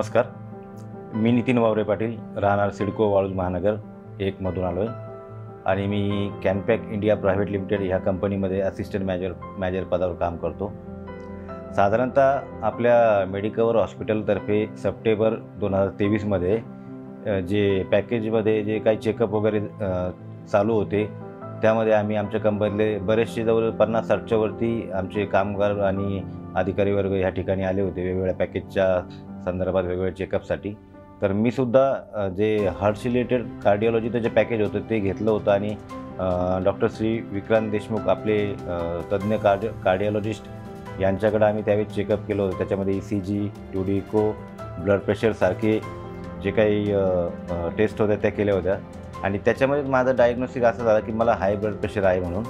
नमस्कार. मी नितीन वावरे पाटील, राहणार सिडको, वाळूज महानगर 1 मधून आलो आहे आणि मी कॅनपॅक इंडिया प्रायव्हेट लिमिटेड ह्या कंपनीमध्ये असिस्टंट मॅनेजर पदावर काम करतो. साधारणतः आपल्या मेडिकवर हॉस्पिटलतर्फे सप्टेंबर 2023मध्ये जे पॅकेजमध्ये जे काही चेकअप वगैरे चालू होते, त्यामध्ये आम्ही आमच्या कंपनीतले बरेचसे जवळ 50-60च्या वरती आमचे कामगार आणि अधिकारी वर्ग ह्या ठिकाणी आले होते वेगवेगळ्या पॅकेजच्या संदर्भात वेगवेगळ्या चेकअपसाठी. तर मी सुद्धा जे हार्ट रिलेटेड कार्डिओलॉजीचं जे पॅकेज होतं ते घेतलं होतं आणि डॉक्टर श्री विक्रांत देशमुख आपले तज्ज्ञ कार्डिओलॉजिस्ट यांच्याकडे आम्ही त्यावेळी चेकअप केलं होतं. त्याच्यामध्ये ECG, TD इको, ब्लड प्रेशरसारखे जे काही टेस्ट होत्या त्या केल्या होत्या आणि त्याच्यामध्ये माझं डायग्नोस्टिक असं झालं की मला हाय ब्लड प्रेशर आहे म्हणून.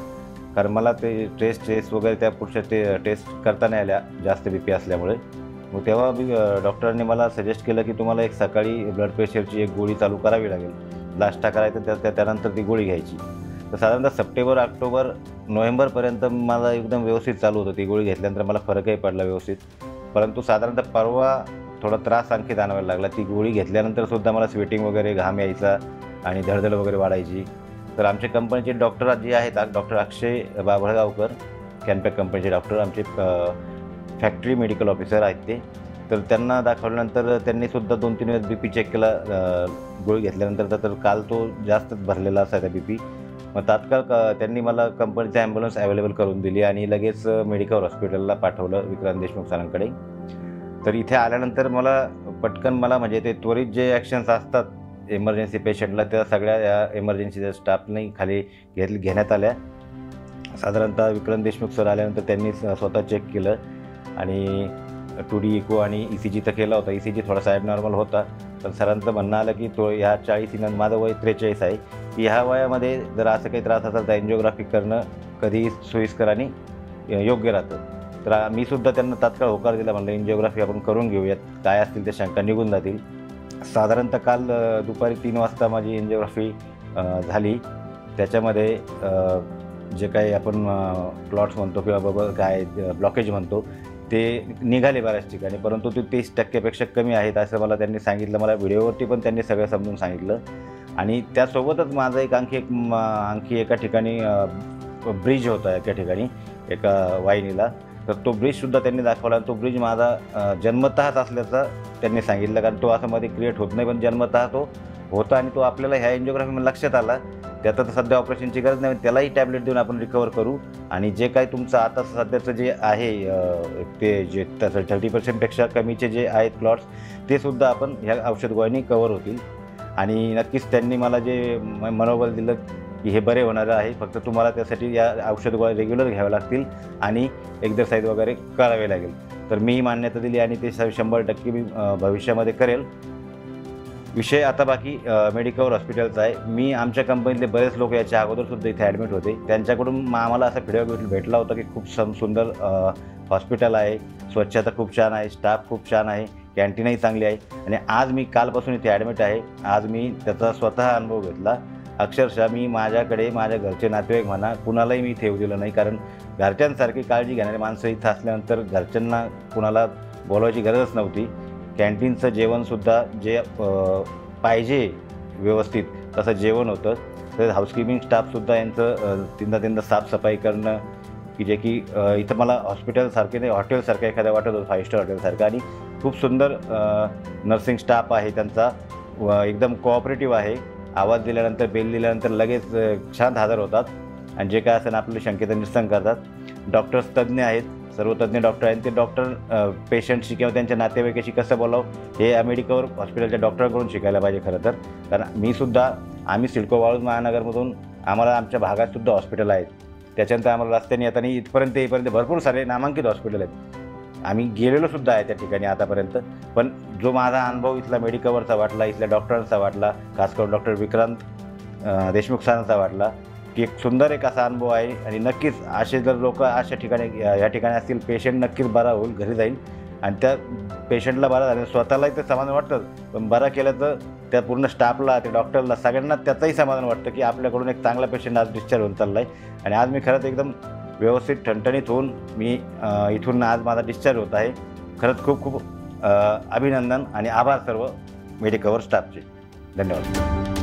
कारण मला ते टेस्ट वगैरे त्या पुढच्या ते टेस्ट करता नाही आल्या जास्त BP असल्यामुळे. मग तेव्हा मी डॉक्टरांनी मला सजेस्ट केलं की तुम्हाला एक सकाळी ब्लड प्रेशरची एक गोळी चालू करावी लागेल, नाश्ता करायचा त्यानंतर ती गोळी घ्यायची. तर साधारणतः सप्टेंबर, ऑक्टोबर, नोव्हेंबरपर्यंत मला एकदम व्यवस्थित चालू होतं. ती गोळी घेतल्यानंतर मला फरकही पडला व्यवस्थित. परंतु साधारणतः परवा थोडा त्रास आणखी जाणवायला लागला. ती गोळी घेतल्यानंतर सुद्धा मला स्वेटिंग वगैरे, घाम यायचा आणि धडधड वगैरे वाढायची. तर आमच्या कंपनीचे डॉक्टर जे आहेत, डॉक्टर अक्षय बाभळगावकर, कॅनपॅक कंपनीचे डॉक्टर, आमचे फॅक्टरी मेडिकल ऑफिसर आहेत ते. तर त्यांना दाखवल्यानंतर त्यांनी सुद्धा 2-3 वेळेस BP चेक केला गोळी घेतल्यानंतर. तर काल तो जास्तच भरलेला असायचा BP. मग तात्काळ त्यांनी मला कंपनीची ॲम्ब्युलन्स अवेलेबल करून दिली आणि लगेच मेडिकल हॉस्पिटलला पाठवलं विक्रांत देशमुख सरांकडे. तर इथे आल्यानंतर मला म्हणजे ते त्वरित जे ॲक्शन्स असतात इमर्जन्सी पेशंटला, त्या सगळ्या या इमर्जन्सीच्या स्टाफने खाली घेण्यात आल्या. साधारणतः विक्रांत देशमुख सर आल्यानंतर त्यांनी स्वतः चेक केलं आणि TD इको आणि ECG तर केला होता. ECG थोडासा ॲबनॉर्मल होता. तर सरांचं म्हणणं आलं की तो ह्या 40, माझं वय 43 आहे, की ह्या वयामध्ये जर असं काही त्रास असेल तर एन्जिओग्राफी करणं कधी सोयीस्कर आणि योग्य राहतं. तर मी सुद्धा त्यांना तात्काळ होकार दिला. म्हणलं एन्जिओग्राफी आपण करून घेऊयात, काय असतील ते शंका निघून जातील. साधारणतः काल दुपारी 3 वाजता माझी एन्जिओग्राफी झाली. त्याच्यामध्ये जे काही आपण क्लॉट्स म्हणतो किंवा काय ब्लॉकेज म्हणतो ते निघाले बऱ्याच ठिकाणी, परंतु ते 30% कमी आहेत असं मला त्यांनी सांगितलं. मला व्हिडिओवरती पण त्यांनी सगळं समजून सांगितलं. आणि त्यासोबतच माझं आणखी एका ठिकाणी ब्रिज होता, एका ठिकाणी एका वाहिनीला. तर तो ब्रिजसुद्धा त्यांनी दाखवला. तो ब्रिज माझा जन्मतःच असल्याचा त्यांनी सांगितलं, कारण तो असं मध्ये क्रिएट होत नाही, पण जन्मतः तो होता आणि तो आपल्याला ह्या एन्जिओग्राफीमध्ये लक्षात आला. त्यात तर सध्या ऑपरेशनची गरज नाही, त्यालाही टॅबलेट देऊन आपण रिकवर करू आणि जे काही तुमचं आता सध्याचं जे आहे ते जे 30%पेक्षा कमीचे जे आहेत क्लॉट्स ते सुद्धा आपण ह्या औषध गोळ्यांनी कवर होतील. आणि नक्कीच त्यांनी मला जे मनोबल दिलं की हे बरे होणारं आहे, फक्त तुम्हाला त्यासाठी या औषध गोळ्या रेग्युलर घ्याव्या लागतील आणि एक्झरसाईज वगैरे करावे लागेल. तर मी मान्यता दिली आणि ते 100% मी भविष्यामध्ये करेल. विषय आता बाकी मेडिकल हॉस्पिटलचा आहे. मी आमच्या कंपनीतले बरेच लोक याच्या अगोदरसुद्धा इथे ॲडमिट होते. त्यांच्याकडून आम्हाला असा फीडबॅक भेटला होता की खूप सुंदर हॉस्पिटल आहे, स्वच्छता खूप छान आहे, स्टाफ खूप छान आहे, कॅन्टीनही चांगली आहे. आणि आज मी कालपासून इथे ॲडमिट आहे. आज मी त्याचा स्वतः अनुभव घेतला. अक्षरशः मी माझ्याकडे माझ्या घरचे नातेवाईक म्हणा कुणालाही मी इथे येऊ दिलं नाही, कारण घरच्यांसारखी काळजी घेणारी माणसं इथं असल्यानंतर घरच्यांना कुणाला बोलवायची गरजच नव्हती. कॅन्टीनचं जेवणसुद्धा जे पाहिजे व्यवस्थित तसं जेवण होतं. तर हाऊसकीपिंग स्टाफसुद्धा यांचं तीनदा साफसफाई करणं की जे की इथं मला हॉस्पिटलसारखे नाही, हॉटेलसारखं एखाद्या वाटत होतं, 5 स्टार हॉटेलसारखं. आणि खूप सुंदर नर्सिंग स्टाफ आहे त्यांचा, एकदम कोऑपरेटिव्ह आहे. आवाज दिल्यानंतर, बेल दिल्यानंतर लगेच शांत हजर होतात आणि जे काय असेल आपले शंकेचं निरसन करतात. डॉक्टर्स तज्ज्ञ आहेत, सर्व तज्ज्ञ डॉक्टर आहेत. ते डॉक्टर पेशंटशी किंवा त्यांच्या नातेवाईकाशी कसं बोलावं हे मेडिकल हॉस्पिटलच्या डॉक्टरांकडून शिकायला पाहिजे खरं तर. कारण आम्ही सिडको वाळूज महानगरमधून आम्हाला आमच्या भागातसुद्धा हॉस्पिटल आहेत. त्याच्यानंतर आम्हाला रस्त्याने येताना येईपर्यंत भरपूर सारे नामांकित हॉस्पिटल आहेत. आम्ही गेलेलो सुद्धा आहे त्या ठिकाणी आतापर्यंत. पण जो माझा अनुभव इथला मेडिकलवरचा वाटला, इथल्या डॉक्टरांचा वाटला, खास करून डॉक्टर विक्रांत देशमुख सरांचा वाटला की एक सुंदर असा अनुभव आहे. आणि नक्कीच असे जर लोक अशा ठिकाणी या ठिकाणी असतील, पेशंट नक्कीच बरा होईल, घरी जाईल आणि त्या पेशंटला बरा झालं स्वतःलाही ते समाधान वाटतं. पण बरा केलं तर त्या पूर्ण स्टाफला, त्या डॉक्टरला, सगळ्यांना त्याचंही समाधान वाटतं की आपल्याकडून एक चांगला पेशंट आज डिस्चार्ज होऊन चालला आहे. आणि आज मी खरंच एकदम व्यवस्थित ठणठणीत होऊन मी इथून आज माझा डिस्चार्ज होत आहे. खरंच खूप खूप अभिनंदन आणि आभार सर्व मेडिकवर स्टाफचे. धन्यवाद.